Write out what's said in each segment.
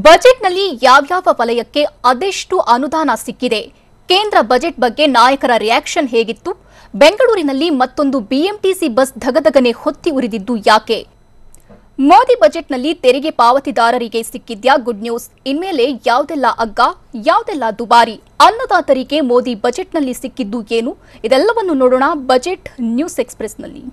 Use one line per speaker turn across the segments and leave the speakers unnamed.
ಬಜೆಟ್ನಲ್ಲಿ ಯಾವ್ಯಾವ ವಲಯಕ್ಕೆ ಅದೆಷ್ಟು ಅನುದಾನ ಸಿಕ್ಕಿದೆ? ಕೇಂದ್ರ ಬಜೆಟ್ ಬಗ್ಗೆ ನಾಯಕರ ರಿಯಾಕ್ಷನ್ ಹೇಗಿತ್ತು? ಬೆಂಗಳೂರಿನಲ್ಲಿ ಮತ್ತೊಂದು ಬಿಎಂಟಿಸಿ ಬಸ್ ಧಗಧಗನೆ ಹೊತ್ತಿ ಉರಿದಿದ್ದು ಯಾಕೆ? ಮೋದಿ ಬಜೆಟ್ನಲ್ಲಿ ತೆರಿಗೆ ಪಾವತಿದಾರರಿಗೆ ಸಿಕ್ಕಿದ್ಯಾ ಗುಡ್ ನ್ಯೂಸ್? ಇನ್ಮೇಲೆ ಯಾವುದೆಲ್ಲ ಅಗ್ಗ, ಯಾವುದೆಲ್ಲ ದುಬಾರಿ? ಅನ್ನದಾತರಿಗೆ ಮೋದಿ ಬಜೆಟ್ನಲ್ಲಿ ಸಿಕ್ಕಿದ್ದು ಏನು? ಇದೆಲ್ಲವನ್ನು ನೋಡೋಣ ಬಜೆಟ್ ನ್ಯೂಸ್ ಎಕ್ಸ್‌ಪ್ರೆಸ್‌ನಲ್ಲಿ.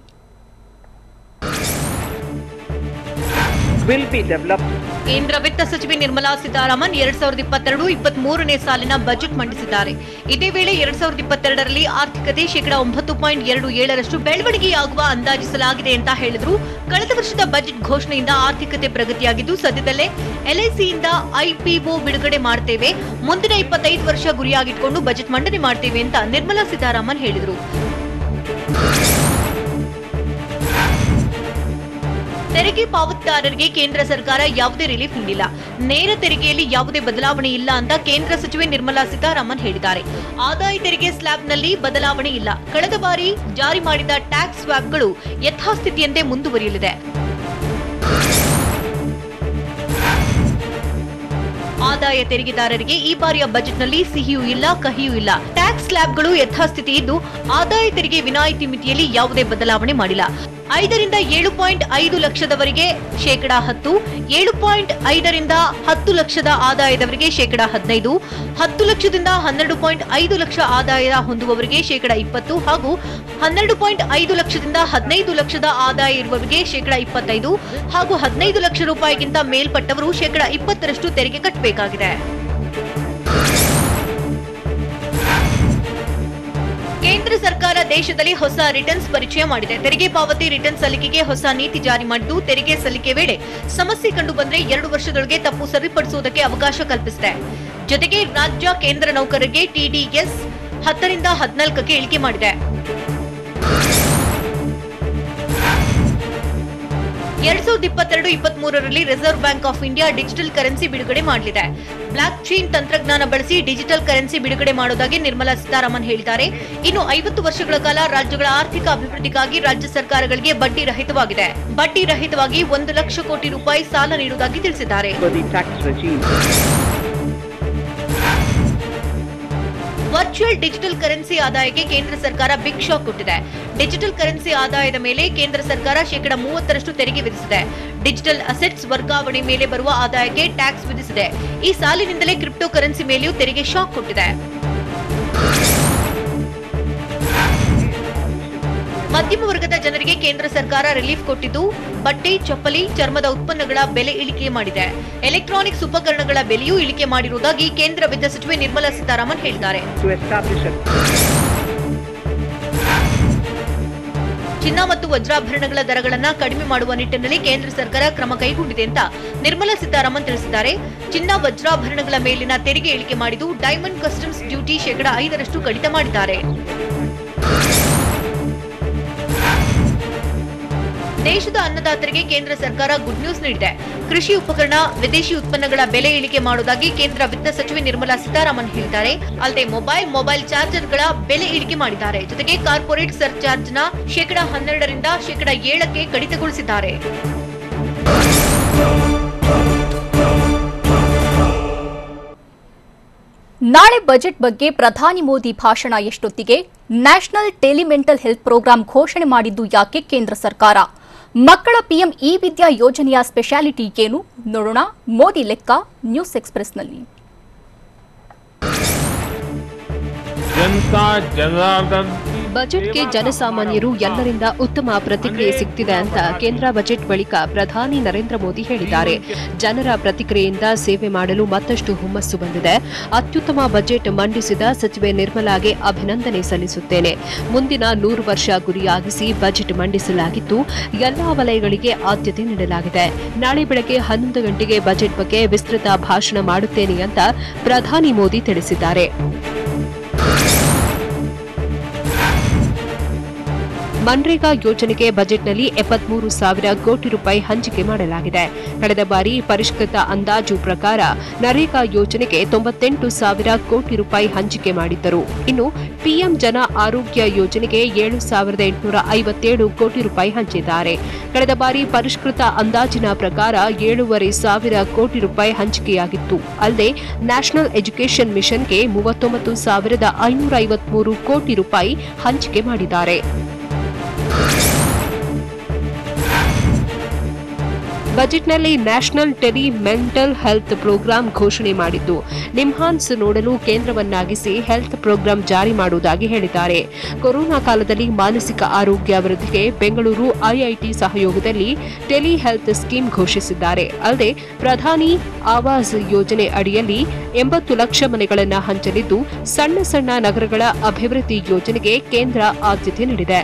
ಕೇಂದ್ರ ವಿತ್ತ ಸಚಿವೆ ನಿರ್ಮಲಾ ಸೀತಾರಾಮನ್ 2022-23ನೇ ಸಾಲಿನ ಬಜೆಟ್ ಮಂಡಿಸಿದ್ದಾರೆ. ಇದೇ ವೇಳೆ 2022ರಲ್ಲಿ ಆರ್ಥಿಕತೆ ಶೇಕಡಾ 9.27ರಷ್ಟು ಬೆಳವಣಿಗೆಯಾಗುವ ಅಂದಾಜಿಸಲಾಗಿದೆ ಅಂತ ಹೇಳಿದ್ರು. ಕಳೆದ ವರ್ಷದ ಬಜೆಟ್ ಘೋಷಣೆಯಿಂದ ಆರ್ಥಿಕತೆ ಪ್ರಗತಿಯಾಗಿದ್ದು, ಸದ್ಯದಲ್ಲೇ ಎಲ್ಐಸಿಯಿಂದ ಐಪಿಒ ಬಿಡುಗಡೆ ಮಾಡ್ತೇವೆ, ಮುಂದಿನ 25 ವರ್ಷ ಗುರಿಯಾಗಿಟ್ಕೊಂಡು ಬಜೆಟ್ ಮಂಡನೆ ಮಾಡ್ತೇವೆ ಅಂತ ನಿರ್ಮಲಾ ಸೀತಾರಾಮನ್ ಹೇಳಿದ್ರು. ತೆರಿಗೆ ಪಾವತಿದಾರರಿಗೆ ಕೇಂದ್ರ ಸರ್ಕಾರ ಯಾವುದೇ ರಿಲೀಫ್ ನೀಡಿಲ್ಲ. ನೇರ ತೆರಿಗೆಯಲ್ಲಿ ಯಾವುದೇ ಬದಲಾವಣೆ ಇಲ್ಲ ಅಂತ ಕೇಂದ್ರ ಸಚಿವೆ ನಿರ್ಮಲಾ ಸೀತಾರಾಮನ್ ಹೇಳಿದ್ದಾರೆ. ಆದಾಯ ತೆರಿಗೆ ಸ್ಲ್ಯಾಬ್ನಲ್ಲಿ ಬದಲಾವಣೆ ಇಲ್ಲ. ಕಳೆದ ಬಾರಿ ಜಾರಿ ಮಾಡಿದ ಟ್ಯಾಕ್ಸ್ ಸ್ಲ್ಯಾಬ್ಗಳು ಯಥಾಸ್ಥಿತಿಯಂತೆ ಮುಂದುವರಿಯಲಿದೆ. ಆದಾಯ ತೆರಿಗೆದಾರರಿಗೆ ಈ ಬಾರಿಯ ಬಜೆಟ್ನಲ್ಲಿ ಸಿಹಿಯೂ ಇಲ್ಲ, ಕಹಿಯೂ ಇಲ್ಲ. ಟ್ಯಾಕ್ಸ್ ಸ್ಲ್ಯಾಬ್ಗಳು ಯಥಾಸ್ಥಿತಿ ಇದ್ದು, ಆದಾಯ ತೆರಿಗೆ ವಿನಾಯಿತಿ ಮಿತಿಯಲ್ಲಿ ಯಾವುದೇ ಬದಲಾವಣೆ ಮಾಡಿಲ್ಲ. 5ರಿಂದ 7.5 ಲಕ್ಷದವರೆಗೆ ಶೇಕಡಾ 10, 7.5ರಿಂದ 10 ಲಕ್ಷದ ಆದಾಯದವರಿಗೆ ಶೇಕಡಾ 15, 10 ಲಕ್ಷದಿಂದ 12.5 ಲಕ್ಷ ಆದಾಯ ಹೊಂದುವವರಿಗೆ ಶೇಕಡಾ 20 ಹಾಗೂ 12.5 ಲಕ್ಷದಿಂದ 15 ಲಕ್ಷದ ಆದಾಯ ಇರುವವರಿಗೆ ಶೇಕಡಾ 25 ಹಾಗೂ 15 ಲಕ್ಷ ರೂಪಾಯಿಗಿಂತ ಮೇಲ್ಪಟ್ಟವರು ಶೇಕಡಾ 20ರಷ್ಟು ತೆರಿಗೆ ಕಟ್ಟಬೇಕಾಗಿದೆ. ಕೇಂದ್ರ ಸರ್ಕಾರ ದೇಶದಲ್ಲಿ ಹೊಸ ರಿಟರ್ನ್ಸ್ ಪರಿಚಯ ಮಾಡಿದೆ. ತೆರಿಗೆ ಪಾವತಿ ರಿಟರ್ನ್ ಸಲ್ಲಿಕೆಗೆ ಹೊಸ ನೀತಿ ಜಾರಿ ಮಾಡಿದ್ದು, ತೆರಿಗೆ ಸಲ್ಲಿಕೆ ವೇಳೆ ಸಮಸ್ಯೆ ಕಂಡು ಬಂದರೆ 2 ವರ್ಷದೊಳಗೆ ತಪ್ಪು ಸರಿಪಡಿಸುವುದಕ್ಕೆ ಅವಕಾಶ ಕಲ್ಪಿಸಿದೆ. ಜೊತೆಗೆ ರಾಜ್ಯ ಕೇಂದ್ರ ನೌಕರರಿಗೆ ಟಿಡಿಎಸ್ 10ರಿಂದ 14ಕ್ಕೆ ಇಳಿಕೆ ಮಾಡಿದೆ. 2022-23ರಲ್ಲಿ reserve bank of India digital currency ಬಿಡುಗಡೆ ಮಾಡಲಿದೆ. ಬ್ಲಾಕ್ ಚೈನ್ ತಂತ್ರಜ್ಞಾನ ಬಳಸಿ ಡಿಜಿಟಲ್ ಕರೆನ್ಸಿ ಬಿಡುಗಡೆ ಮಾಡುವುದಾಗಿ ನಿರ್ಮಲಾ ಸೀತಾರಾಮನ್ ಹೇಳಿದ್ದಾರೆ. ಇನ್ನು 50 ವರ್ಷಗಳ ಕಾಲ ರಾಜ್ಯಗಳ ಆರ್ಥಿಕ ಅಭಿವೃದ್ಧಿಗಾಗಿ ರಾಜ್ಯ ಸರ್ಕಾರಗಳಿಗೆ ಬಡ್ಡಿ ರಹಿತವಾಗಿ 1 ಲಕ್ಷ ಕೋಟಿ ರೂಪಾಯಿ ಸಾಲ ನೀಡುವುದಾಗಿ ತಿಳಿಸಿದ್ದಾರೆ. ವರ್ಚುವಲ್ ಡಿಜಿಟಲ್ ಕರೆನ್ಸಿ ಆದಾಯಕ್ಕೆ ಕೇಂದ್ರ ಸರ್ಕಾರ ಬಿಗ್ ಶಾಕ್ ಕೊಟ್ಟಿದೆ. ಡಿಜಿಟಲ್ ಕರೆನ್ಸಿ ಆದಾಯದ ಮೇಲೆ ಕೇಂದ್ರ ಸರ್ಕಾರ ಶೇಕಡಾ 30ರಷ್ಟು ತೆರಿಗೆ ವಿಧಿಸಿದೆ. ಡಿಜಿಟಲ್ ಅಸೆಟ್ಸ್ ವರ್ಗಾವಣೆ ಮೇಲೆ ಬರುವ ಆದಾಯಕ್ಕೆ ಟ್ಯಾಕ್ಸ್ ವಿಧಿಸಿದೆ. ಈ ಸಾಲಿನಿಂದಲೇ ಕ್ರಿಪ್ಟೋ ಕರೆನ್ಸಿ ಮೇಲೆಯೂ ತೆರಿಗೆ ಶಾಕ್ ಕೊಟ್ಟಿದೆ. ಮಧ್ಯಮ ವರ್ಗದ ಜನರಿಗೆ ಕೇಂದ್ರ ಸರ್ಕಾರ ರಿಲೀಫ್ ಕೊಟ್ಟಿದ್ದು, ಬಟ್ಟೆ, ಚಪ್ಪಲಿ, ಚರ್ಮದ ಉತ್ಪನ್ನಗಳ ಬೆಲೆ ಇಳಿಕೆ ಮಾಡಿದೆ. ಎಲೆಕ್ಟ್ರಾನಿಕ್ಸ್ ಉಪಕರಣಗಳ ಬೆಲೆಯೂ ಇಳಿಕೆ ಮಾಡಿರುವುದಾಗಿ ಕೇಂದ್ರ ವಿತ್ತ ಸಚಿವೆ ನಿರ್ಮಲಾ ಸೀತಾರಾಮನ್ ಹೇಳಿದ್ದಾರೆ. ಚಿನ್ನ ಮತ್ತು ವಜ್ರಾಭರಣಗಳ ದರಗಳನ್ನು ಕಡಿಮೆ ಮಾಡುವ ನಿಟ್ಟಿನಲ್ಲಿ ಕೇಂದ್ರ ಸರ್ಕಾರ ಕ್ರಮ ಕೈಗೊಂಡಿದೆ ಅಂತ ನಿರ್ಮಲಾ ಸೀತಾರಾಮನ್ ತಿಳಿಸಿದ್ದಾರೆ. ಚಿನ್ನ, ವಜ್ರಾಭರಣಗಳ ಮೇಲಿನ ತೆರಿಗೆ ಇಳಿಕೆ ಮಾಡಿದ್ದು, ಡೈಮಂಡ್ ಕಸ್ಟಮ್ಸ್ ಡ್ಯೂಟಿ ಶೇಕಡಾ 5ರಷ್ಟು ಕಡಿತ ಮಾಡಿದ್ದಾರೆ. ದೇಶದ ಅನ್ನದಾತರಿಗೆ ಕೇಂದ್ರ ಸರ್ಕಾರ ಗುಡ್ ನ್ಯೂಸ್ ನೀಡಿದೆ. ಕೃಷಿ ಉಪಕರಣ, ವಿದೇಶಿ ಉತ್ಪನ್ನಗಳ ಬೆಲೆ ಇಳಿಕೆ ಮಾಡುವುದಾಗಿ ಕೇಂದ್ರ ವಿತ್ತ ಸಚಿವೆ ನಿರ್ಮಲಾ ಸೀತಾರಾಮನ್ ಹೇಳಿದ್ದಾರೆ. ಅಲ್ಲದೆ ಮೊಬೈಲ್ ಚಾರ್ಜರ್ಗಳ ಬೆಲೆ ಇಳಿಕೆ ಮಾಡಿದ್ದಾರೆ. ಜೊತೆಗೆ ಕಾರ್ಪೊರೇಟ್ ಸರ್ಚಾರ್ಜ್ನ ಶೇಕಡಾ 12ರಿಂದ ಶೇಕಡಾ 7ಕ್ಕೆ ಕಡಿತಗೊಳಿಸಿದ್ದಾರೆ.
ನಾಳೆ ಬಜೆಟ್ ಬಗ್ಗೆ ಪ್ರಧಾನಿ ಮೋದಿ ಭಾಷಣ ಎಷ್ಟೊತ್ತಿಗೆ? ನ್ಯಾಷನಲ್ ಟೆಲಿಮೆಂಟಲ್ ಹೆಲ್ತ್ ಪ್ರೋಗ್ರಾಂ ಘೋಷಣೆ ಮಾಡಿದ್ದು ಯಾಕೆ ಕೇಂದ್ರ ಸರ್ಕಾರ? ಮಕ್ಕಳ ಪಿಎಂ ಇ ವಿದ್ಯಾ ಯೋಜನೆಯ ಸ್ಪೆಷಾಲಿಟಿ ಏನು? ನೋಡೋಣ ಮೋದಿ ಲೆಕ್ಕ ನ್ಯೂಸ್ ಎಕ್ಸ್‌ಪ್ರೆಸ್‌ನಲ್ಲಿ.
ಬಜೆಟ್ಗೆ ಜನಸಾಮಾನ್ಯರು ಎಲ್ಲರಿಂದ ಉತ್ತಮ ಪ್ರತಿಕ್ರಿಯೆ ಸಿಗ್ತಿದೆ ಅಂತ ಕೇಂದ್ರ ಬಜೆಟ್ ಬಳಿಕ ಪ್ರಧಾನಿ ನರೇಂದ್ರ ಮೋದಿ ಹೇಳಿದ್ದಾರೆ. ಜನರ ಪ್ರತಿಕ್ರಿಯೆಯಿಂದ ಸೇವೆ ಮಾಡಲು ಮತ್ತಷ್ಟು ಹುಮ್ಮಸ್ಸು ಬಂದಿದೆ. ಅತ್ಯುತ್ತಮ ಬಜೆಟ್ ಮಂಡಿಸಿದ ಸಚಿವೆ ನಿರ್ಮಲಾಗೆ ಅಭಿನಂದನೆ ಸಲ್ಲಿಸುತ್ತೇನೆ. ಮುಂದಿನ 100 ವರ್ಷ ಗುರಿಯಾಗಿಸಿ ಬಜೆಟ್ ಮಂಡಿಸಲಾಗಿದ್ದು, ಎಲ್ಲಾ ವಲಯಗಳಿಗೆ ಆದ್ಯತೆ ನೀಡಲಾಗಿದೆ. ನಾಳೆ ಬೆಳಗ್ಗೆ 11 ಗಂಟೆಗೆ ಬಜೆಟ್ ಬಗ್ಗೆ ವಿಸ್ತೃತ ಭಾಷಣ ಮಾಡುತ್ತೇನೆ ಅಂತ ಪ್ರಧಾನಿ ಮೋದಿ ತಿಳಿಸಿದ್ದಾರೆ. ಮನ್ರೇಗಾ ಯೋಜನೆಗೆ ಬಜೆಟ್ನಲ್ಲಿ 73,000 ಕೋಟಿ ರೂಪಾಯಿ ಹಂಚಿಕೆ ಮಾಡಲಾಗಿದೆ. ಕಳೆದ ಬಾರಿ ಪರಿಷ್ಕೃತ ಅಂದಾಜು ಪ್ರಕಾರ ನರೇಗಾ ಯೋಜನೆಗೆ 98,000 ಕೋಟಿ ರೂಪಾಯಿ ಹಂಚಿಕೆ ಮಾಡಿದ್ದರು. ಇನ್ನು ಪಿಎಂ ಜನ ಆರೋಗ್ಯ ಯೋಜನೆಗೆ 7,857 ಕೋಟಿ ರೂಪಾಯಿ ಹಂಚಿದ್ದಾರೆ. ಕಳೆದ ಬಾರಿ ಪರಿಷ್ಕೃತ ಅಂದಾಜಿನ ಪ್ರಕಾರ 7,500 ಕೋಟಿ ರೂಪಾಯಿ ಹಂಚಿಕೆಯಾಗಿತ್ತು. ಅಲ್ಲದೆ ನ್ಯಾಷನಲ್ ಎಜುಕೇಷನ್ ಮಿಷನ್ಗೆ 39,553 ಕೋಟಿ ರೂಪಾಯಿ ಹಂಚಿಕೆ ಮಾಡಿದ್ದಾರೆ. ಬಜೆಟ್ನಲ್ಲಿ national tele mental health programme ಘೋಷಣೆ ಮಾಡಿದ್ದು, ನಿಮ್ಹಾನ್ಸ್ ನೋಡಲು ಕೇಂದ್ರವನ್ನಾಗಿಸಿ ಹೆಲ್ತ್ ಪ್ರೋಗ್ರಾಂ ಜಾರಿ ಮಾಡುವುದಾಗಿ ಹೇಳಿದ್ದಾರೆ. ಕೊರೋನಾ ಕಾಲದಲ್ಲಿ ಮಾನಸಿಕ ಆರೋಗ್ಯ ಅಭಿವೃದ್ಧಿಗೆ ಬೆಂಗಳೂರು ಐಐಟಿ ಸಹಯೋಗದಲ್ಲಿ ಟೆಲಿ ಹೆಲ್ತ್ ಸ್ಕೀಮ್ ಘೋಷಿಸಿದ್ದಾರೆ. ಅಲ್ಲದೆ ಪ್ರಧಾನಿ ಆವಾಸ್ ಯೋಜನೆ ಅಡಿಯಲ್ಲಿ 80 ಲಕ್ಷ ಮನೆಗಳನ್ನು ಹಂಚಲಿದ್ದು, ಸಣ್ಣ ಸಣ್ಣ ನಗರಗಳ ಅಭಿವೃದ್ಧಿ ಯೋಜನೆಗೆ ಕೇಂದ್ರ ಆದ್ಯತೆ ನೀಡಿದೆ.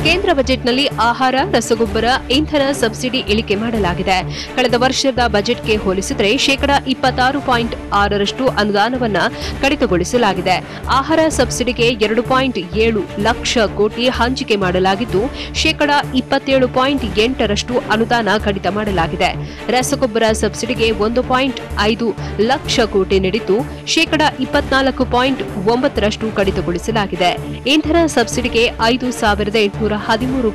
ಕೇಂದ್ರ ಬಜೆಟ್ನಲ್ಲಿ ಆಹಾರ, ರಸಗೊಬ್ಬರ, ಇಂಧನ ಸಬ್ಸಿಡಿ ಇಳಿಕೆ ಮಾಡಲಾಗಿದೆ. ಕಳೆದ ವರ್ಷದ ಬಜೆಟ್ಗೆ ಹೋಲಿಸಿದರೆ ಶೇಕಡಾ 26.6 ಅನುದಾನವನ್ನು ಕಡಿತಗೊಳಿಸಲಾಗಿದೆ. ಆಹಾರ ಸಬ್ಸಿಡಿಗೆ 2.7 ಲಕ್ಷ ಕೋಟಿ ಹಂಚಿಕೆ ಮಾಡಲಾಗಿದ್ದು, ಶೇಕಡಾ 27.8 ಅನುದಾನ ಕಡಿತ ಮಾಡಲಾಗಿದೆ. ರಸಗೊಬ್ಬರ ಸಬ್ಸಿಡಿಗೆ 1.5 ಲಕ್ಷ ಕೋಟಿ ನೀಡಿದ್ದು, ಶೇಕಡಾ 24.9 ಕಡಿತಗೊಳಿಸಲಾಗಿದೆ. ಇಂಧನ ಸಬ್ಸಿಡಿಗೆ 5,813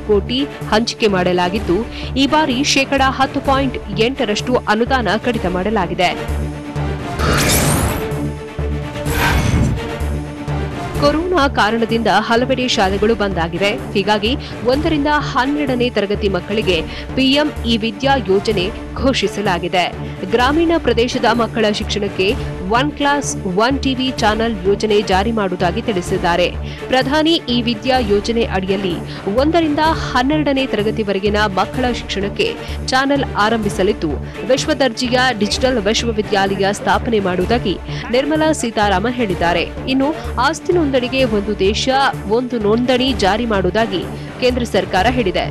ಕೋಟಿ ಹಂಚಿಕೆ ಮಾಡಲಾಗಿದ್ದು, ಈ ಬಾರಿ ಶೇಕಡಾ 10.8 ಅನುದಾನ ಕಡಿತ ಮಾಡಲಾಗಿದೆ. ಕೊರೋನಾ ಕಾರಣದಿಂದ ಹಲವೆಡೆ ಶಾಲೆಗಳು ಬಂದ್ ಆಗಿವೆ. ಹೀಗಾಗಿ 1 ರಿಂದ 12ನೇ ತರಗತಿ ಮಕ್ಕಳಿಗೆ ಪಿಎಂ ಇ ವಿದ್ಯಾ ಯೋಜನೆ ಘೋಷಿಸಲಾಗಿದೆ. ಗ್ರಾಮೀಣ ಪ್ರದೇಶದ ಮಕ್ಕಳ ಶಿಕ್ಷಣಕ್ಕೆ 1 ಕ್ಲಾಸ್ 1 ಟಿವಿ ಚಾನೆಲ್ ಯೋಜನೆ ಜಾರಿ ಮಾಡುವುದಾಗಿ ತಿಳಿಸಿದ್ದಾರೆ. ಪ್ರಧಾನಿ ಇ ವಿದ್ಯಾ ಯೋಜನೆ ಅಡಿಯಲ್ಲಿ 1 ರಿಂದ 12ನೇ ತರಗತಿವರೆಗಿನ ಮಕ್ಕಳ ಶಿಕ್ಷಣಕ್ಕೆ ಚಾನೆಲ್ ಆರಂಭಿಸಲಿದ್ದು, ವಿಶ್ವದರ್ಜೆಯ ಡಿಜಿಟಲ್ ವಿಶ್ವವಿದ್ಯಾಲಯ ಸ್ಥಾಪನೆ ಮಾಡುವುದಾಗಿ ನಿರ್ಮಲಾ ಸೀತಾರಾಮನ್ ಹೇಳಿದ್ದಾರೆ. ಇನ್ನು ಆಸ್ತಿ ನೋಂದಣಿಗೆ ಒಂದು ದೇಶ ಒಂದು ನೋಂದಣಿ ಜಾರಿ ಮಾಡುವುದಾಗಿ ಕೇಂದ್ರ ಸರ್ಕಾರ ಹೇಳಿದೆ.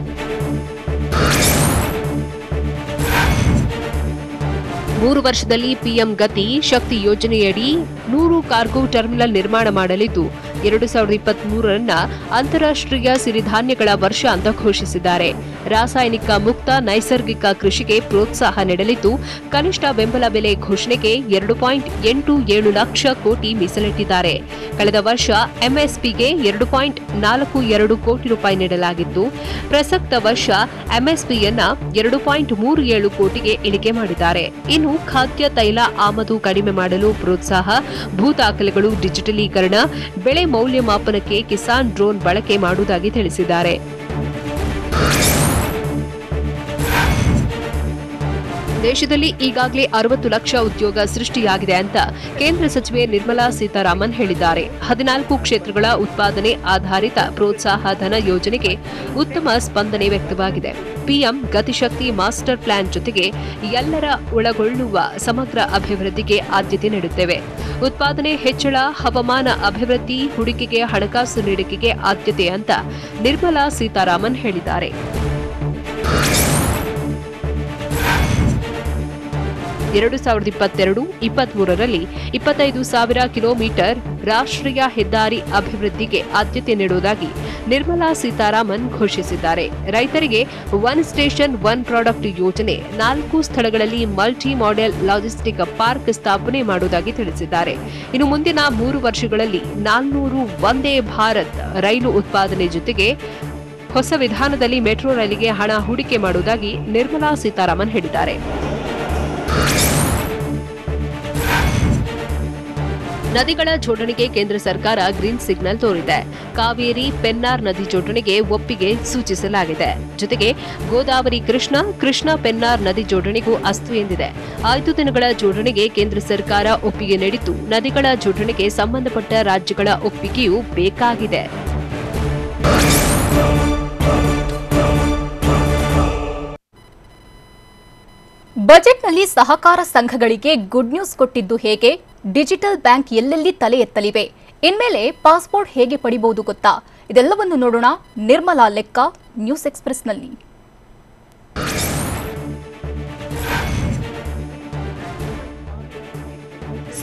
ಮೂರು ವರ್ಷದಲ್ಲಿ ಪಿಎಂ ಗತಿ ಶಕ್ತಿ ಯೋಜನೆಯಡಿ 100 ಕಾರ್ಗೋ ಟರ್ಮಿನಲ್ ನಿರ್ಮಾಣ ಮಾಡಲಿದ್ದು, 2023 ಅಂತಾರಾಷ್ಟ್ರೀಯ ಸಿರಿಧಾನ್ಯಗಳ ವರ್ಷ ಅಂತ ಘೋಷಿಸಿದ್ದಾರೆ. ರಾಸಾಯನಿಕ ಮುಕ್ತ ನೈಸರ್ಗಿಕ ಕೃಷಿಗೆ ಪ್ರೋತ್ಸಾಹ ನೀಡಲಿದ್ದು, ಕನಿಷ್ಠ ಬೆಂಬಲ ಬೆಲೆ ಘೋಷಣೆಗೆ 2.87 ಲಕ್ಷ ಕೋಟಿ ಮೀಸಲಿಟ್ಟಿದ್ದಾರೆ. ಕಳೆದ ವರ್ಷ ಎಂಎಸ್ಪಿಗೆ 2.42 ಕೋಟಿ ರೂಪಾಯಿ ನೀಡಲಾಗಿದ್ದು, ಪ್ರಸಕ್ತ ವರ್ಷ ಎಂಎಸ್ಪಿಯನ್ನ 2.37 ಕೋಟಿಗೆ ಇಳಿಕೆ ಮಾಡಿದ್ದಾರೆ. ಇನ್ನು ಖಾದ್ಯ ತೈಲ ಆಮದು ಕಡಿಮೆ ಮಾಡಲು ಪ್ರೋತ್ಸಾಹ, ಭೂ ದಾಖಲೆಗಳು ಡಿಜಿಟಲೀಕರಣ, ಬೆಳೆ ಮೌಲ್ಯಮಾಪನಕ್ಕೆ ಕಿಸಾನ್ ಡ್ರೋನ್ ಬಳಕೆ ಮಾಡುವುದಾಗಿ ತಿಳಿಸಿದ್ದಾರೆ. ದೇಶದಲ್ಲಿ ಈಗಾಗಲೇ 60 ಲಕ್ಷ ಉದ್ಯೋಗ ಸೃಷ್ಟಿಯಾಗಿದೆ ಅಂತ ಕೇಂದ್ರ ಸಚಿವೆ ನಿರ್ಮಲಾ ಸೀತಾರಾಮನ್ ಹೇಳಿದ್ದಾರೆ. 14 ಕ್ಷೇತ್ರಗಳ ಉತ್ಪಾದನೆ ಆಧಾರಿತ ಪ್ರೋತ್ಸಾಹ ಧನ ಯೋಜನೆಗೆ ಉತ್ತಮ ಸ್ಪಂದನೆ ವ್ಯಕ್ತವಾಗಿದೆ. ಪಿಎಂ ಗತಿಶಕ್ತಿ ಮಾಸ್ಟರ್ ಪ್ಲಾನ್ ಜೊತೆಗೆ ಎಲ್ಲರ ಒಳಗೊಳ್ಳುವ ಸಮಗ್ರ ಅಭಿವೃದ್ಧಿಗೆ ಆದ್ಯತೆ ನೀಡುತ್ತೇವೆ. ಉತ್ಪಾದನೆ ಹೆಚ್ಚಳ, ಹವಾಮಾನ ಅಭಿವೃದ್ಧಿ, ಹೂಡಿಕೆಗೆ ಹಣಕಾಸು ನೀಡಿಕೆಗೆ ಆದ್ಯತೆ ಅಂತ ನಿರ್ಮಲಾ ಸೀತಾರಾಮನ್ ಹೇಳಿದ್ದಾರೆ. 2022-23ರಲ್ಲಿ 25,000 ಕಿಲೋಮೀಟರ್ ರಾಷ್ಟ್ರೀಯ ಹೆದ್ದಾರಿ ಅಭಿವೃದ್ಧಿಗೆ ಆದ್ಯತೆ ನೀಡುವುದಾಗಿ ನಿರ್ಮಲಾ ಸೀತಾರಾಮನ್ ಘೋಷಿಸಿದ್ದಾರೆ. ರೈತರಿಗೆ 1 ಸ್ಟೇಷನ್ 1 ಪ್ರಾಡಕ್ಟ್ ಯೋಜನೆ, 4 ಸ್ಥಳಗಳಲ್ಲಿ ಮಲ್ಟಿ ಮಾಡೆಲ್ ಲಾಜಿಸ್ಟಿಕ್ ಪಾರ್ಕ್ ಸ್ಥಾಪನೆ ಮಾಡುವುದಾಗಿ ತಿಳಿಸಿದ್ದಾರೆ. ಇನ್ನು ಮುಂದಿನ 3 ವರ್ಷಗಳಲ್ಲಿ 400 ವಂದೇ ಭಾರತ್ ರೈಲು ಉತ್ಪಾದನೆ ಜೊತೆಗೆ ಹೊಸ ವಿಧಾನದಲ್ಲಿ ಮೆಟ್ರೋ ರೈಲಿಗೆ ಹಣ ಹೂಡಿಕೆ ಮಾಡುವುದಾಗಿ ನಿರ್ಮಲಾ ಸೀತಾರಾಮನ್ ಹೇಳಿದ್ದಾರೆ. ನದಿಗಳ ಜೋಡಣೆಗೆ ಕೇಂದ್ರ ಸರ್ಕಾರ ಗ್ರೀನ್ ಸಿಗ್ನಲ್ ತೋರಿದೆ. ಕಾವೇರಿ ಪೆನ್ನಾರ್ ನದಿ ಜೋಡಣೆಗೆ ಒಪ್ಪಿಗೆ ಸೂಚಿಸಲಾಗಿದೆ. ಜೊತೆಗೆ ಗೋದಾವರಿ ಕೃಷ್ಣ ಪೆನ್ನಾರ್ ನದಿ ಜೋಡಣೆಗೂ ಅಸ್ತು ಎಂದಿದೆ. 5 ದಿನಗಳ ಜೋಡಣೆಗೆ ಕೇಂದ್ರ ಸರ್ಕಾರ ಒಪ್ಪಿಗೆ ನೀಡಿದ್ದು, ನದಿಗಳ ಜೋಡಣೆಗೆ ಸಂಬಂಧಪಟ್ಟ ರಾಜ್ಯಗಳ ಒಪ್ಪಿಗೆಯೂ ಬೇಕಾಗಿದೆ.
ಬಜೆಟ್ನಲ್ಲಿ ಸಹಕಾರ ಸಂಘಗಳಿಗೆ ಗುಡ್ ನ್ಯೂಸ್ ಕೊಟ್ಟಿದ್ದು ಹೇಗೆ? ಡಿಜಿಟಲ್ ಬ್ಯಾಂಕ್ ಎಲ್ಲೆಲ್ಲಿ ತಲೆ ಎತ್ತಲಿವೆ? ಇನ್ಮೇಲೆ ಪಾಸ್ಪೋರ್ಟ್ ಹೇಗೆ ಪಡಿಬಹುದು ಗೊತ್ತಾ? ಇದೆಲ್ಲವನ್ನು ನೋಡೋಣ ನಿರ್ಮಲಾ ಲೆಕ್ಕ ನ್ಯೂಸ್ ಎಕ್ಸ್‌ಪ್ರೆಸ್‌ನಲ್ಲಿ.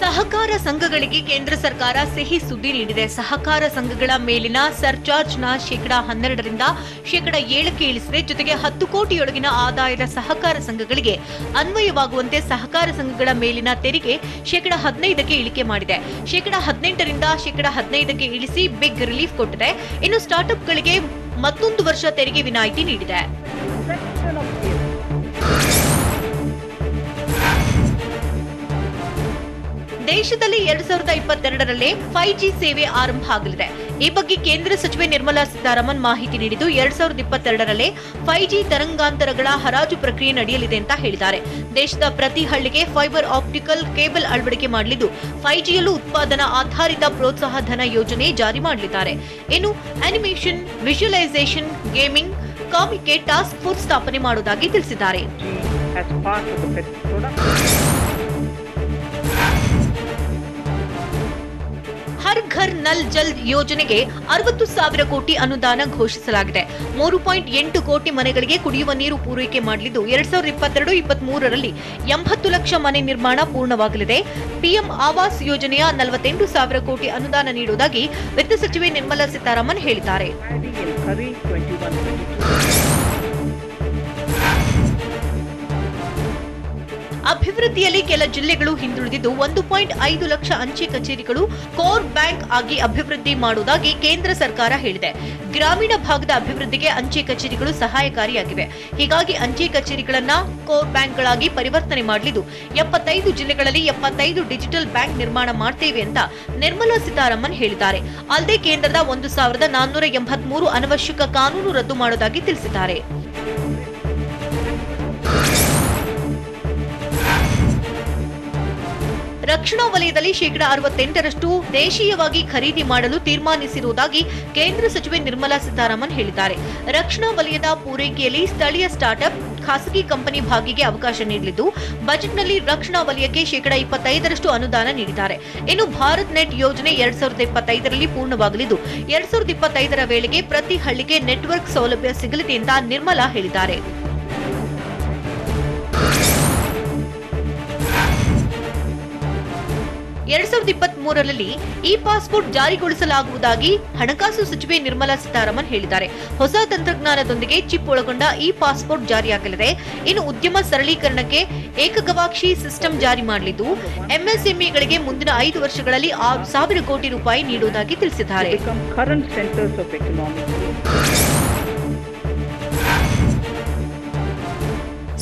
ಸಹಕಾರ ಸಂಘಗಳಿಗೆ ಕೇಂದ್ರ ಸರ್ಕಾರ ಸಿಹಿ ಸುದ್ದಿ ನೀಡಿದೆ. ಸಹಕಾರ ಸಂಘಗಳ ಮೇಲಿನ ಸರ್ಚಾರ್ಜ್ನ ಶೇಕಡಾ 12ರಿಂದ ಶೇಕಡಾ 7ಕ್ಕೆ ಇಳಿಸಿದೆ. ಜೊತೆಗೆ 10 ಕೋಟಿಯೊಳಗಿನ ಆದಾಯದ ಸಹಕಾರ ಸಂಘಗಳಿಗೆ ಅನ್ವಯವಾಗುವಂತೆ ಸಹಕಾರ ಸಂಘಗಳ ಮೇಲಿನ ತೆರಿಗೆ ಶೇಕಡಾ 15ಕ್ಕೆ ಇಳಿಕೆ ಮಾಡಿದೆ. ಶೇಕಡಾ 18ರಿಂದ ಶೇಕಡಾ 15ಕ್ಕೆ ಇಳಿಸಿ ಬಿಗ್ ರಿಲೀಫ್ ಕೊಟ್ಟಿದೆ. ಇನ್ನು ಸ್ಟಾರ್ಟ್ಅಪ್ಗಳಿಗೆ ಮತ್ತೊಂದು ವರ್ಷ ತೆರಿಗೆ ವಿನಾಯಿತಿ ನೀಡಿದೆ. ದೇಶದಲ್ಲಿ 2022ರಲ್ಲಿ 5G ಸೇವೆ ಆರಂಭ ಆಗಲಿದೆ. ಈ ಬಗ್ಗೆ ಕೇಂದ್ರ ಸಚಿವೆ ನಿರ್ಮಲಾ ಸೀತಾರಾಮನ್ ಮಾಹಿತಿ ನೀಡಿದ್ದು 2022ರಲ್ಲೇ 5G ತರಂಗಾಂತರಗಳ ಹರಾಜು ಪ್ರಕ್ರಿಯೆ ನಡೆಯಲಿದೆ ಅಂತ ಹೇಳಿದ್ದಾರೆ. ದೇಶದ ಪ್ರತಿ ಹಳ್ಳಿಗೆ ಫೈಬರ್ ಆಪ್ಟಿಕಲ್ ಕೇಬಲ್ ಅಳವಡಿಕೆ ಮಾಡಲಿದ್ದು 5Gಯಲ್ಲೂ ಉತ್ಪಾದನಾ ಆಧಾರಿತ ಪ್ರೋತ್ಸಾಹ ಧನ ಯೋಜನೆ ಜಾರಿ ಮಾಡಲಿದ್ದಾರೆ. ಇನ್ನು ಅನಿಮೇಷನ್, ವಿಜುವಲೈಸೇಷನ್, ಗೇಮಿಂಗ್, ಕಾಮಿಕ್ಗೆ ಟಾಸ್ಕ್ ಫೋರ್ಸ್ ಸ್ಥಾಪನೆ ಮಾಡುವುದಾಗಿ ತಿಳಿಸಿದ್ದಾರೆ. ಹರ್ ಘರ್ ನಲ್ ಜಲ್ ಯೋಜನೆಗೆ 60,000 ಕೋಟಿ ಅನುದಾನ ಘೋಷಿಸಲಾಗಿದೆ. 3.8 ಕೋಟಿ ಮನೆಗಳಿಗೆ ಕುಡಿಯುವ ನೀರು ಪೂರೈಕೆ ಮಾಡಲಿದ್ದು 2022-23ರಲ್ಲಿ 80 ಲಕ್ಷ ಮನೆ ನಿರ್ಮಾಣ ಪೂರ್ಣವಾಗಲಿದೆ. ಪಿಎಂ ಆವಾಸ್ ಯೋಜನೆಯ 48,000 ಕೋಟಿ ಅನುದಾನ ನೀಡುವುದಾಗಿ ವಿತ್ತ ಸಚಿವೆ ನಿರ್ಮಲಾ ಸೀತಾರಾಮನ್ ಹೇಳಿದ್ದಾರೆ. ಅಭಿವೃದ್ಧಿಯಲ್ಲಿ ಕೆಲ ಜಿಲ್ಲೆಗಳು ಹಿಂದುಳಿದಿದ್ದು 1.5 ಲಕ್ಷ ಅಂಚೆ ಕಚೇರಿಗಳು ಕೋರ್ ಬ್ಯಾಂಕ್ ಆಗಿ ಅಭಿವೃದ್ಧಿ ಮಾಡುವುದಾಗಿ ಕೇಂದ್ರ ಸರ್ಕಾರ ಹೇಳಿದೆ. ಗ್ರಾಮೀಣ ಭಾಗದ ಅಭಿವೃದ್ಧಿಗೆ ಅಂಚೆ ಕಚೇರಿಗಳು ಸಹಾಯಕಾರಿಯಾಗಿವೆ. ಹೀಗಾಗಿ ಅಂಚೆ ಕಚೇರಿಗಳನ್ನ ಕೋರ್ ಬ್ಯಾಂಕ್ಗಳಾಗಿ ಪರಿವರ್ತನೆ ಮಾಡಲಿದ್ದು 75 ಜಿಲ್ಲೆಗಳಲ್ಲಿ 75 ಡಿಜಿಟಲ್ ಬ್ಯಾಂಕ್ ನಿರ್ಮಾಣ ಮಾಡ್ತೇವೆ ಅಂತ ನಿರ್ಮಲಾ ಸೀತಾರಾಮನ್ ಹೇಳಿದ್ದಾರೆ. ಅಲ್ಲದೆ ಕೇಂದ್ರದ 1,483 ಅನವಶ್ಯಕ ಕಾನೂನು ರದ್ದು ಮಾಡುವುದಾಗಿ ತಿಳಿಸಿದ್ದಾರೆ. ರಕ್ಷಣಾ ವಲಯದಲ್ಲಿ ಶೇಕಡಾ 68ರಷ್ಟು ದೇಶೀಯವಾಗಿ ಖರೀದಿ ಮಾಡಲು ತೀರ್ಮಾನಿಸಿರುವುದಾಗಿ ಕೇಂದ್ರ ಸಚಿವೆ ನಿರ್ಮಲಾ ಸೀತಾರಾಮನ್ ಹೇಳಿದ್ದಾರೆ. ರಕ್ಷಣಾ ವಲಯದ ಪೂರೈಕೆಯಲ್ಲಿ ಸ್ಥಳೀಯ ಸ್ಟಾರ್ಟ್ಅಪ್, ಖಾಸಗಿ ಕಂಪನಿ ಭಾಗಿಗೆ ಅವಕಾಶ ನೀಡಲಿದ್ದು ಬಜೆಟ್ನಲ್ಲಿ ರಕ್ಷಣಾ ವಲಯಕ್ಕೆ ಶೇಕಡಾ 25ರಷ್ಟು ಅನುದಾನ ನೀಡಿದ್ದಾರೆ. ಇನ್ನು ಭಾರತ್ ನೆಟ್ ಯೋಜನೆ 2025ರಲ್ಲಿ ಪೂರ್ಣವಾಗಲಿದ್ದು 2025ರ ವೇಳೆಗೆ ಪ್ರತಿ ಹಳ್ಳಿಗೆ ನೆಟ್ವರ್ಕ್ ಸೌಲಭ್ಯ ಸಿಗಲಿದೆ ಅಂತ ನಿರ್ಮಲಾ ಹೇಳಿದ್ದಾರೆ. 2023ರಲ್ಲಿ ಇ ಪಾಸ್ಪೋರ್ಟ್ ಜಾರಿಗೊಳಿಸಲಾಗುವುದಾಗಿ ಹಣಕಾಸು ಸಚಿವೆ ನಿರ್ಮಲಾ ಸೀತಾರಾಮನ್ ಹೇಳಿದ್ದಾರೆ. ಹೊಸ ತಂತ್ರಜ್ಞಾನದೊಂದಿಗೆ ಚಿಪ್ ಒಳಗೊಂಡ ಇ ಪಾಸ್ಪೋರ್ಟ್ ಜಾರಿಯಾಗಲಿದೆ. ಇನ್ನು ಉದ್ಯಮ ಸರಳೀಕರಣಕ್ಕೆ ಏಕಗವಾಕ್ಷಿ ಸಿಸ್ಟಮ್ ಜಾರಿ ಮಾಡಲಿದ್ದು ಎಂಎಸ್ಎಂಇಗಳಿಗೆ ಮುಂದಿನ 5 ವರ್ಷಗಳಲ್ಲಿ 6,000 ಕೋಟಿ ರೂಪಾಯಿ ನೀಡುವುದಾಗಿ ತಿಳಿಸಿದ್ದಾರೆ.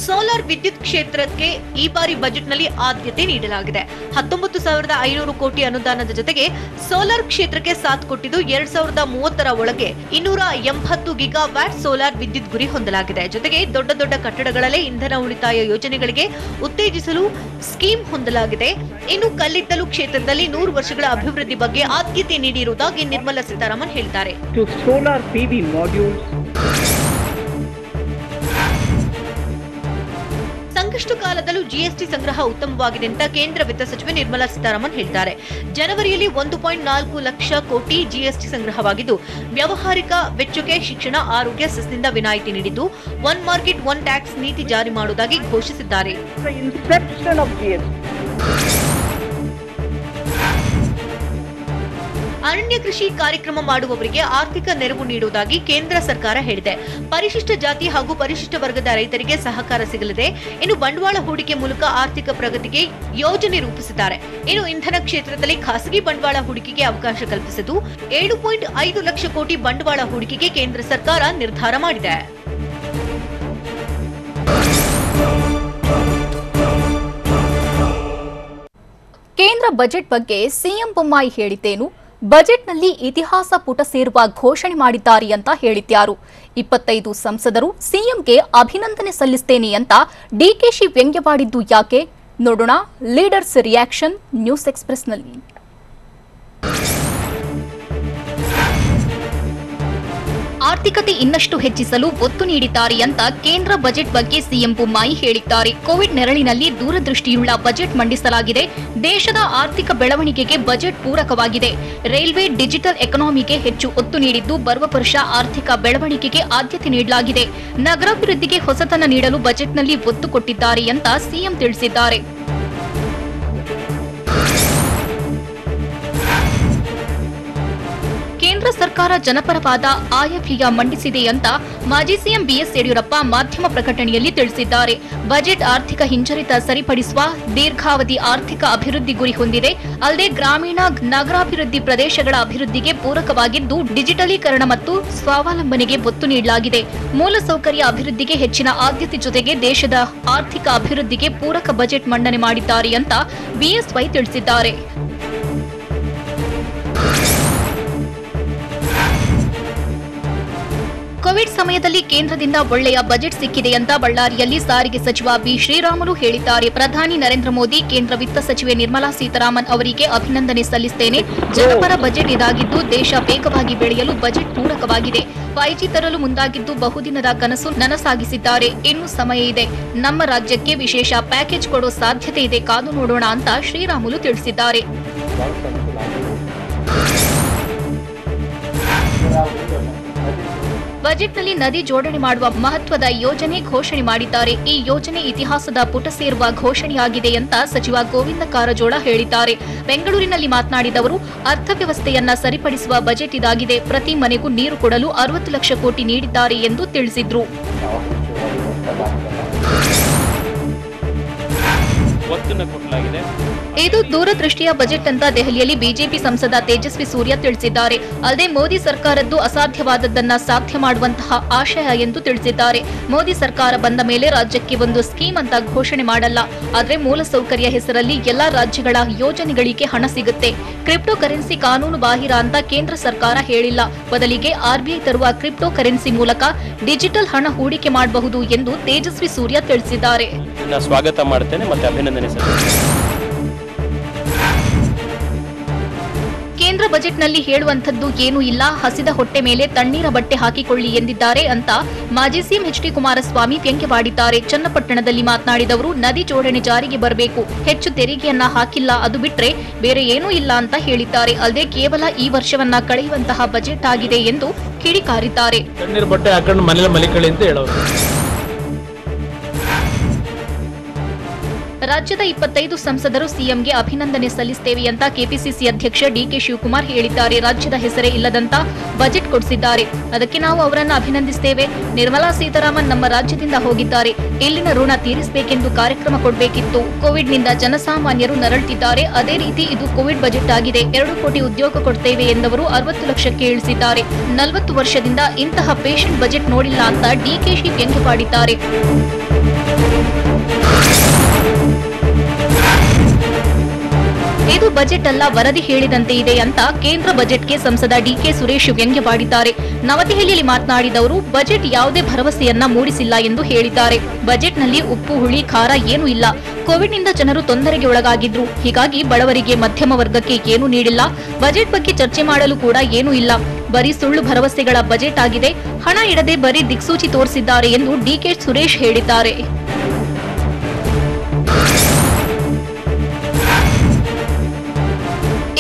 ಸೋಲಾರ್ ವಿದ್ಯುತ್ ಕ್ಷೇತ್ರಕ್ಕೆ ಈ ಬಾರಿ ಬಜೆಟ್ನಲ್ಲಿ ಆದ್ಯತೆ ನೀಡಲಾಗಿದೆ. 19,500 ಕೋಟಿ ಅನುದಾನದ ಜೊತೆಗೆ ಸೋಲಾರ್ ಕ್ಷೇತ್ರಕ್ಕೆ ಸಾಥ್ ಕೊಟ್ಟಿದ್ದು 2030ರ ಒಳಗೆ 280 ಗಿಗಾವ್ಯಾಟ್ ಸೋಲಾರ್ ವಿದ್ಯುತ್ ಗುರಿ ಹೊಂದಲಾಗಿದೆ. ಜೊತೆಗೆ ದೊಡ್ಡ ದೊಡ್ಡ ಕಟ್ಟಡಗಳಲ್ಲೇ ಇಂಧನ ಉಳಿತಾಯ ಯೋಜನೆಗಳಿಗೆ ಉತ್ತೇಜಿಸಲು ಸ್ಕೀಮ್ ಹೊಂದಲಾಗಿದೆ. ಇನ್ನು ಕಲ್ಲಿದ್ದಲು ಕ್ಷೇತ್ರದಲ್ಲಿ 100 ವರ್ಷಗಳ ಅಭಿವೃದ್ಧಿ ಬಗ್ಗೆ ಆದ್ಯತೆ ನೀಡಿರುವುದಾಗಿ ನಿರ್ಮಲಾ ಸೀತಾರಾಮನ್ ಹೇಳಿದ್ದಾರೆ. ಸಂಕಷ್ಟ ಕಾಲದಲ್ಲೂ ಜಿಎಸ್ಟಿ ಸಂಗ್ರಹ ಉತ್ತಮವಾಗಿದೆ ಅಂತ ಕೇಂದ್ರ ವಿತ್ತ ಸಚಿವೆ ನಿರ್ಮಲಾ ಸೀತಾರಾಮನ್ ಹೇಳಿದ್ದಾರೆ. ಜನವರಿಯಲ್ಲಿ 1.4 ಲಕ್ಷ ಕೋಟಿ ಜಿಎಸ್ಟಿ ಸಂಗ್ರಹವಾಗಿದ್ದು ವ್ಯಾವಹಾರಿಕ ವೆಚ್ಚಕ್ಕೆ ಶಿಕ್ಷಣ, ಆರೋಗ್ಯ, ಸೆಸ್ನಿಂದ ವಿನಾಯಿತಿ ನೀಡಿದ್ದು ಒನ್ ಮಾರ್ಕೆಟ್ ಒನ್ ಟ್ಯಾಕ್ಸ್ ನೀತಿ ಜಾರಿ ಮಾಡುವುದಾಗಿ ಘೋಷಿಸಿದ್ದಾರೆ. ಅರಣ್ಯ ಕೃಷಿ ಕಾರ್ಯಕ್ರಮ ಮಾಡುವವರಿಗೆ ಆರ್ಥಿಕ ನೆರವು ನೀಡುವುದಾಗಿ ಕೇಂದ್ರ ಸರ್ಕಾರ ಹೇಳಿದೆ. ಪರಿಶಿಷ್ಟ ಜಾತಿ ಹಾಗೂ ಪರಿಶಿಷ್ಟ ವರ್ಗದ ರೈತರಿಗೆ ಸಹಕಾರ ಸಿಗಲಿದೆ. ಇನ್ನು ಬಂಡವಾಳ ಹೂಡಿಕೆ ಮೂಲಕ ಆರ್ಥಿಕ ಪ್ರಗತಿಗೆ ಯೋಜನೆ ರೂಪಿಸಿದ್ದಾರೆ. ಇನ್ನು ಇಂಧನ ಕ್ಷೇತ್ರದಲ್ಲಿ ಖಾಸಗಿ ಬಂಡವಾಳ ಹೂಡಿಕೆಗೆ ಅವಕಾಶ ಕಲ್ಪಿಸಿದ್ದು 7.5 ಲಕ್ಷ ಕೋಟಿ ಬಂಡವಾಳ ಹೂಡಿಕೆಗೆ ಕೇಂದ್ರ ಸರ್ಕಾರ ನಿರ್ಧಾರ ಮಾಡಿದೆ.
ಕೇಂದ್ರ ಬಜೆಟ್ ಬಗ್ಗೆ ಸಿಎಂ ಬೊಮ್ಮಾಯಿ ಹೇಳಿದ್ದೇನು? ಬಜೆಟ್ನಲ್ಲಿ ಇತಿಹಾಸ ಪುಟ ಸೇರುವ ಘೋಷಣೆ ಮಾಡಿದ್ದಾರೆ ಅಂತ ಹೇಳಿದ್ಯಾರು? 25 ಸಂಸದರು ಸಿಎಂಗೆ ಅಭಿನಂದನೆ ಸಲ್ಲಿಸುತ್ತೇನೆ ಅಂತ ಡಿಕೆಶಿ ವ್ಯಂಗ್ಯವಾಡಿದ್ದು ಯಾಕೆ? ನೋಡೋಣ ಲೀಡರ್ಸ್ ರಿಯಾಕ್ಷನ್ ನ್ಯೂಸ್ ಎಕ್ಸ್‌ಪ್ರೆಸ್‌ನಲ್ಲಿ. ಆರ್ಥಿಕತೆ ಇನ್ನಷ್ಟು ಹೆಚ್ಚಿಸಲು ಒತ್ತು ನೀಡಿದ್ದಾರೆ ಅಂತ ಕೇಂದ್ರ ಬಜೆಟ್ ಬಗ್ಗೆ ಸಿಎಂ ಬೊಮ್ಮಾಯಿ ಹೇಳಿದ್ದಾರೆ. ಕೋವಿಡ್ ನೆರಳಿನಲ್ಲಿ ದೂರದೃಷ್ಟಿಯುಳ್ಳ ಬಜೆಟ್ ಮಂಡಿಸಲಾಗಿದೆ. ದೇಶದ ಆರ್ಥಿಕ ಬೆಳವಣಿಗೆಗೆ ಬಜೆಟ್ ಪೂರಕವಾಗಿದೆ. ರೈಲ್ವೆ, ಡಿಜಿಟಲ್ ಎಕಾನಮಿಗೆ ಹೆಚ್ಚು ಒತ್ತು ನೀಡಿದ್ದು ಬರುವ ವರ್ಷ ಆರ್ಥಿಕ ಬೆಳವಣಿಗೆಗೆ ಆದ್ಯತೆ ನೀಡಲಾಗಿದೆ. ನಗರಾಭಿವೃದ್ಧಿಗೆ ಹೊಸತನ ನೀಡಲು ಬಜೆಟ್ನಲ್ಲಿ ಒತ್ತು ಕೊಟ್ಟಿದ್ದಾರೆ ಅಂತ ಸಿಎಂ ತಿಳಿಸಿದ್ದಾರೆ. ಸರ್ಕಾರ ಜನಪರವಾದ ಆಯವ್ಯಯ ಮಂಡಿಸಿದೆ ಅಂತ ಮಾಜಿ ಸಿಎಂ ಬಿಎಸ್ ಯಡಿಯೂರಪ್ಪ ಮಾಧ್ಯಮ ಪ್ರಕಟಣೆಯಲ್ಲಿ ತಿಳಿಸಿದ್ದಾರೆ. ಬಜೆಟ್ ಆರ್ಥಿಕ ಹಿಂಜರಿತ ಸರಿಪಡಿಸುವ ದೀರ್ಘಾವಧಿ ಆರ್ಥಿಕ ಅಭಿವೃದ್ಧಿ ಗುರಿ ಹೊಂದಿದೆ. ಅಲ್ಲದೆ ಗ್ರಾಮೀಣ ನಗರಾಭಿವೃದ್ಧಿ ಪ್ರದೇಶಗಳ ಅಭಿವೃದ್ಧಿಗೆ ಪೂರಕವಾಗಿದ್ದು ಡಿಜಿಟಲೀಕರಣ ಮತ್ತು ಸ್ವಾವಲಂಬನೆಗೆ ಒತ್ತು ನೀಡಲಾಗಿದೆ. ಮೂಲಸೌಕರ್ಯ ಅಭಿವೃದ್ಧಿಗೆ ಹೆಚ್ಚಿನ ಆದ್ಯತೆ ಜೊತೆಗೆ ದೇಶದ ಆರ್ಥಿಕ ಅಭಿವೃದ್ಧಿಗೆ ಪೂರಕ ಬಜೆಟ್ ಮಂಡನೆ ಮಾಡಿದ್ದಾರೆ ಅಂತ ಬಿಎಸ್ವೈ ತಿಳಿಸಿದ್ದಾರೆ. ಕೋವಿಡ್ ಸಮಯದಲ್ಲಿ ಕೇಂದ್ರದಿಂದ ಒಳ್ಳೆಯ ಬಜೆಟ್ ಸಿಕ್ಕಿದೆ ಅಂತ ಬಳ್ಳಾರಿಯಲ್ಲಿ ಸಾರಿಗೆ ಸಚಿವ ಬಿ ಶ್ರೀರಾಮುಲು ಹೇಳಿದ್ದಾರೆ. ಪ್ರಧಾನಿ ನರೇಂದ್ರ ಮೋದಿ, ಕೇಂದ್ರ ವಿತ್ತ ಸಚಿವೆ ನಿರ್ಮಲಾ ಸೀತಾರಾಮನ್ ಅವರಿಗೆ ಅಭಿನಂದನೆ ಸಲ್ಲಿಸುತ್ತೇನೆ. ಜನಪರ ಬಜೆಟ್ ಇದಾಗಿದ್ದು ದೇಶ ವೇಗವಾಗಿ ಬೆಳೆಯಲು ಬಜೆಟ್ ಪೂರಕವಾಗಿದೆ. 5G ತರಲು ಮುಂದಾಗಿದ್ದು ಬಹುದಿನದ ಕನಸು ನನಸಾಗಿಸಿದ್ದಾರೆ. ಇನ್ನು ಸಮಯ ಇದೆ. ನಮ್ಮ ರಾಜ್ಯಕ್ಕೆ ವಿಶೇಷ ಪ್ಯಾಕೇಜ್ ಕೊಡೋ ಸಾಧ್ಯತೆ ಇದೆ. ಕಾದು ನೋಡೋಣ ಅಂತ ಶ್ರೀರಾಮುಲು ತಿಳಿಸಿದ್ದಾರೆ. ಬಜೆಟ್ನಲ್ಲಿ ನದಿ ಜೋಡಣೆ ಮಾಡುವ ಮಹತ್ವದ ಯೋಜನೆ ಘೋಷಣೆ ಮಾಡಿದ್ದಾರೆ. ಈ ಯೋಜನೆ ಇತಿಹಾಸದ ಪುಟ ಸೇರುವ ಘೋಷಣೆಯಾಗಿದೆ ಅಂತ ಸಚಿವ ಗೋವಿಂದ ಕಾರಜೋಳ ಹೇಳಿದ್ದಾರೆ. ಬೆಂಗಳೂರಿನಲ್ಲಿ ಮಾತನಾಡಿದ ಅವರು, ಅರ್ಥವ್ಯವಸ್ಥೆಯನ್ನ ಸರಿಪಡಿಸುವ ಬಜೆಟ್ ಇದಾಗಿದೆ. ಪ್ರತಿ ಮನೆಗೂ ನೀರು ಕೊಡಲು 60 ಲಕ್ಷ ಕೋಟಿ ನೀಡಿದ್ದಾರೆ ಎಂದು ತಿಳಿಸಿದ್ರು. ಇದು ದೂರದೃಷ್ಟಿಯ ಬಜೆಟ್ ಅಂತ ದೆಹಲಿಯಲ್ಲಿ ಬಿಜೆಪಿ ಸಂಸದ ತೇಜಸ್ವಿ ಸೂರ್ಯ ತಿಳಿಸಿದ್ದಾರೆ. ಅಲ್ಲದೆ ಮೋದಿ ಸರ್ಕಾರದ್ದು ಅಸಾಧ್ಯವಾದದ್ದನ್ನ ಸಾಧ್ಯ ಮಾಡುವಂತಹ ಆಶಯ ಎಂದು ತಿಳಿಸಿದ್ದಾರೆ. ಮೋದಿ ಸರ್ಕಾರ ಬಂದ ಮೇಲೆ ರಾಜ್ಯಕ್ಕೆ ಒಂದು ಸ್ಕೀಮ್ ಅಂತ ಘೋಷಣೆ ಮಾಡಲ್ಲ. ಆದ್ರೆ ಮೂಲಸೌಕರ್ಯ ಹೆಸರಲ್ಲಿ ಎಲ್ಲಾ ರಾಜ್ಯಗಳ ಯೋಜನೆಗಳಿಗೆ ಹಣ ಸಿಗುತ್ತೆ. ಕ್ರಿಪ್ಟೋ ಕರೆನ್ಸಿ ಕಾನೂನು ಬಾಹಿರ ಅಂತ ಕೇಂದ್ರ ಸರ್ಕಾರ ಹೇಳಿಲ್ಲ. ಬದಲಿಗೆ ಆರ್ಬಿಐ ತರುವ ಕ್ರಿಪ್ಟೋ ಕರೆನ್ಸಿ ಮೂಲಕ ಡಿಜಿಟಲ್ ಹಣ ಹೂಡಿಕೆ ಮಾಡಬಹುದು ಎಂದು ತೇಜಸ್ವಿ ಸೂರ್ಯ ತಿಳಿಸಿದ್ದಾರೆ.
ಸ್ವಾಗತ ಮಾಡುತ್ತೇನೆ ಮತ್ತು ಅಭಿನಂದನೆ
ಕೇಂದ್ರ ಬಜೆಟ್ನಲ್ಲಿ ಹೇಳುವಂಥದ್ದು ಏನೂ ಇಲ್ಲ. ಹಸಿದ ಹೊಟ್ಟೆ ಮೇಲೆ ತಣ್ಣೀರ ಬಟ್ಟೆ ಹಾಕಿಕೊಳ್ಳಿ ಎಂದಿದ್ದಾರೆ ಅಂತ ಮಾಜಿ ಸಿಎಂ ಎಚ್ ಡಿ ಕುಮಾರಸ್ವಾಮಿ ವ್ಯಂಗ್ಯವಾಡಿದ್ದಾರೆ. ಚನ್ನಪಟ್ಟಣದಲ್ಲಿ ಮಾತನಾಡಿದವರು, ನದಿ ಜೋಡಣೆ ಜಾರಿಗೆ ಬರಬೇಕು. ಹೆಚ್ಚು ತೆರಿಗೆಯನ್ನ ಹಾಕಿಲ್ಲ, ಅದು ಬಿಟ್ರೆ ಬೇರೆ ಏನೂ ಇಲ್ಲ ಅಂತ ಹೇಳಿದ್ದಾರೆ. ಅಲ್ಲದೆ ಕೇವಲ ಈ ವರ್ಷವನ್ನ ಕಳೆಯುವಂತಹ ಬಜೆಟ್ ಆಗಿದೆ ಎಂದು ಕಿಡಿಕಾರಿದ್ದಾರೆ.
ತಣ್ಣೀರ ಬಟ್ಟೆ ಹಾಕೊಂಡು ಮನೆಯಲ್ಲಿ ಮಲಿಕಳಿ ಅಂತ ಹೇಳೋರು.
ರಾಜ್ಯದ 25 ಸಂಸದರು ಸಿಎಂಗೆ ಅಭಿನಂದನೆ ಸಲ್ಲಿಸುತ್ತೇವೆ ಅಂತ ಕೆಪಿಸಿಸಿ ಅಧ್ಯಕ್ಷ ಡಿಕೆ ಶಿವಕುಮಾರ್ ಹೇಳಿದ್ದಾರೆ. ರಾಜ್ಯದ ಹೆಸರೇ ಇಲ್ಲದಂತ ಬಜೆಟ್ ಕೊಡಿಸಿದ್ದಾರೆ. ಅದಕ್ಕೆ ನಾವು ಅವರನ್ನು ಅಭಿನಂದಿಸುತ್ತೇವೆ. ನಿರ್ಮಲಾ ಸೀತಾರಾಮನ್ ನಮ್ಮ ರಾಜ್ಯದಿಂದ ಹೋಗಿದ್ದಾರೆ. ಇಲ್ಲಿನ ಋಣ ತೀರಿಸಬೇಕೆಂದು ಕಾರ್ಯಕ್ರಮ ಕೊಡಬೇಕಿತ್ತು. ಕೋವಿಡ್ನಿಂದ ಜನಸಾಮಾನ್ಯರು ನರಳುತ್ತಿದ್ದಾರೆ. ಅದೇ ರೀತಿ ಇದು ಕೋವಿಡ್ ಬಜೆಟ್ ಆಗಿದೆ. 2 ಕೋಟಿ ಉದ್ಯೋಗ ಕೊಡ್ತೇವೆ ಎಂದವರು 60 ಲಕ್ಷಕ್ಕೆ ಇಳಿಸಿದ್ದಾರೆ. 40 ವರ್ಷದಿಂದ ಇಂತಹ ಪೇಷಂಟ್ ಬಜೆಟ್ ನೋಡಿಲ್ಲ ಅಂತ ಡಿಕೆಶಿ ವ್ಯಂಗ್ಯವಾಡಿದ್ದಾರೆ. ಇದು ಬಜೆಟ್ ಅಲ್ಲ, ವರದಿ ಹೇಳಿದಂತೆ ಇದೆ ಅಂತ ಕೇಂದ್ರ ಬಜೆಟ್ಗೆ ಸಂಸದ ಡಿಕೆ ಸುರೇಶ್ ವ್ಯಂಗ್ಯವಾಡಿದ್ದಾರೆ. ನವದೆಹಲಿಯಲ್ಲಿ ಮಾತನಾಡಿದವರು, ಬಜೆಟ್ ಯಾವುದೇ ಭರವಸೆಯನ್ನ ಮೂಡಿಸಿಲ್ಲ ಎಂದು ಹೇಳಿದ್ದಾರೆ. ಬಜೆಟ್ನಲ್ಲಿ ಉಪ್ಪು ಹುಳಿ ಖಾರ ಏನೂ ಇಲ್ಲ. ಕೋವಿಡ್ನಿಂದ ಜನರು ತೊಂದರೆಗೆ ಒಳಗಾಗಿದ್ರು. ಹೀಗಾಗಿ ಬಡವರಿಗೆ, ಮಧ್ಯಮ ವರ್ಗಕ್ಕೆ ಏನೂ ನೀಡಿಲ್ಲ. ಬಜೆಟ್ ಬಗ್ಗೆ ಚರ್ಚೆ ಮಾಡಲು ಕೂಡ ಏನೂ ಇಲ್ಲ. ಬರೀ ಸುಳ್ಳು ಭರವಸೆಗಳ ಬಜೆಟ್ ಆಗಿದೆ. ಹಣ ಇಡದೆ ಬರೀ ದಿಕ್ಸೂಚಿ ತೋರಿಸಿದ್ದಾರೆ ಎಂದು ಡಿಕೆ ಸುರೇಶ್ ಹೇಳಿದ್ದಾರೆ.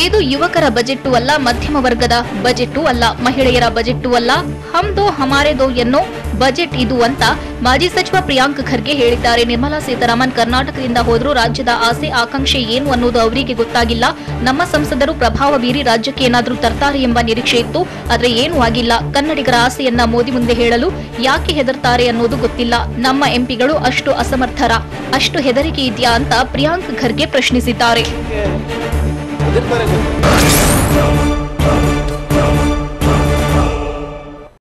ಇದು ಯುವಕರ ಬಜೆಟ್ಟು ಅಲ್ಲ, ಮಧ್ಯಮ ವರ್ಗದ ಬಜೆಟ್ಟು ಅಲ್ಲ, ಮಹಿಳೆಯರ ಬಜೆಟ್ಟು ಅಲ್ಲ, ಹಮ್ ದೋ ಹಮಾರೆ ದೋ ಎನ್ನೋ ಬಜೆಟ್ ಇದು ಅಂತ ಮಾಜಿ ಸಚಿವ ಪ್ರಿಯಾಂಕ್ ಖರ್ಗೆ ಹೇಳಿದ್ದಾರೆ. ನಿರ್ಮಲಾ ಸೀತಾರಾಮನ್ ಕರ್ನಾಟಕದಿಂದ ಹೋದರೂ ರಾಜ್ಯದ ಆಸೆ ಆಕಾಂಕ್ಷೆ ಏನು ಅನ್ನೋದು ಅವರಿಗೆ ಗೊತ್ತಾಗಿಲ್ಲ. ನಮ್ಮ ಸಂಸದರು ಪ್ರಭಾವ ಬೀರಿ ರಾಜ್ಯಕ್ಕೆ ಏನಾದರೂ ತರ್ತಾರೆ ಎಂಬ ನಿರೀಕ್ಷೆ ಇತ್ತು. ಆದ್ರೆ ಏನೂ ಆಗಿಲ್ಲ. ಕನ್ನಡಿಗರ ಆಸೆಯನ್ನ ಮೋದಿ ಮುಂದೆ ಹೇಳಲು ಯಾಕೆ ಹೆದರ್ತಾರೆ ಅನ್ನೋದು ಗೊತ್ತಿಲ್ಲ. ನಮ್ಮ ಎಂಪಿಗಳು ಅಷ್ಟು ಅಸಮರ್ಥರ, ಅಷ್ಟು ಹೆದರಿಕೆ ಇದೆಯಾ ಅಂತ ಪ್ರಿಯಾಂಕ್ ಖರ್ಗೆ ಪ್ರಶ್ನಿಸಿದ್ದಾರೆ.